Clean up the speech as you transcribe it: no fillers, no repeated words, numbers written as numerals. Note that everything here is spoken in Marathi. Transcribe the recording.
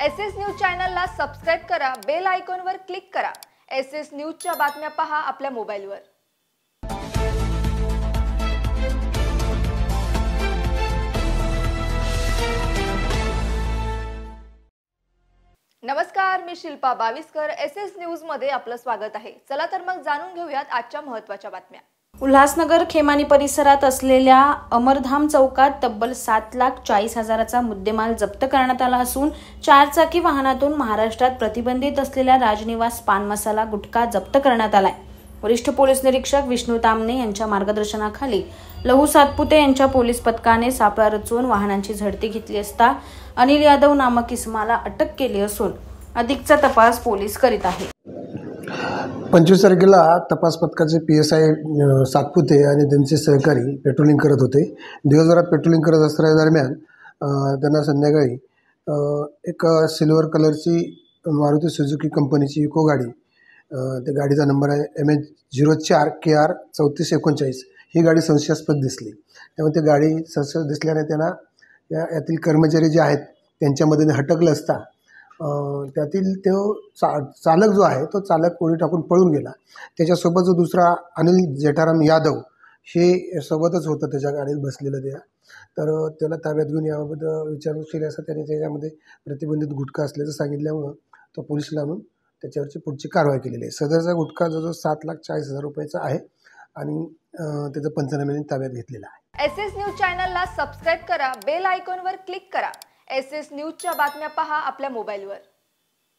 एसएस न्यूज चॅनलला सबस्क्राइब करा, बेल आयकॉनवर क्लिक करा। एसएस न्यूजच्या बातम्या पहा आपल्या मोबाईलवर। नमस्कार, मी शिल्पा बाविस्कर। एसएस न्यूज मध्ये आपलं स्वागत आहे। चला तर मग जाणून घेऊयात आजच्या महत्त्वाच्या बातम्या। उल्हासनगर खेमानी परिसरात असलेल्या अमरधाम चौकात तब्बल 7,40,000चा मुद्देमाल जप्त करण्यात आला असून 4 चाकी वाहनातून महाराष्ट्रात प्रतिबंधित असलेल्या राजनिवास पान मसाला गुटखा जप्त करण्यात आलाय। वरिष्ठ पोलीस निरीक्षक विष्णू तामणे यांच्या मार्गदर्शनाखाली लहू सातपुते यांच्या पोलीस पथकाने सापळा रचून वाहनांची झडती घेतली असता अनिल यादव नामक इसमाला अटक केली असून अधिकचा तपास पोलीस करीत आहेत। 25 तारखेला तपास पथकाचे PSI सातपुते आणि त्यांचे सहकारी पेट्रोलिंग करत होते। दिवसभरात पेट्रोलिंग करत असताना दरम्यान त्यांना संध्याकाळी एक सिल्वर कलरची मारुती सुझुकी कंपनीची इको गाडी, त्या गाडीचा नंबर आहे MH04 KR 3439, ही गाडी संशयास्पद दिसली। त्यामुळे ती गाडी संशय दिसल्याने त्यांना यातील कर्मचारी जे आहेत त्यांच्या मदतीने हटकलं असता त्यातील तो चालक जो आहे तो चालक कोळी टाकून पळून गेला। त्याच्यासोबत जो दुसरा अनिल जेठाराम यादव हे सोबतच होतं, त्याच्या गाडीत बसलेलं तर त्याला ताब्यात घेऊन याबाबत विचारपूस केली असता त्याने त्याच्यामध्ये प्रतिबंधित गुटखा असल्याचं सांगितल्यामुळं तो पोलिसला आणून त्याच्यावरची पुढची कारवाई केलेली आहे। सदरचा गुटखा जवळजवळ 7,40,000 रुपयाचा आहे आणि त्याचं पंचनाम्याने ताब्यात घेतलेला आहे। एसएस न्यूज चॅनलला सबस्क्राइब करा, बेल आयकॉनवर क्लिक करा। एसएस न्यूजच्या बातम्या पहा आपल्या मोबाईलवर।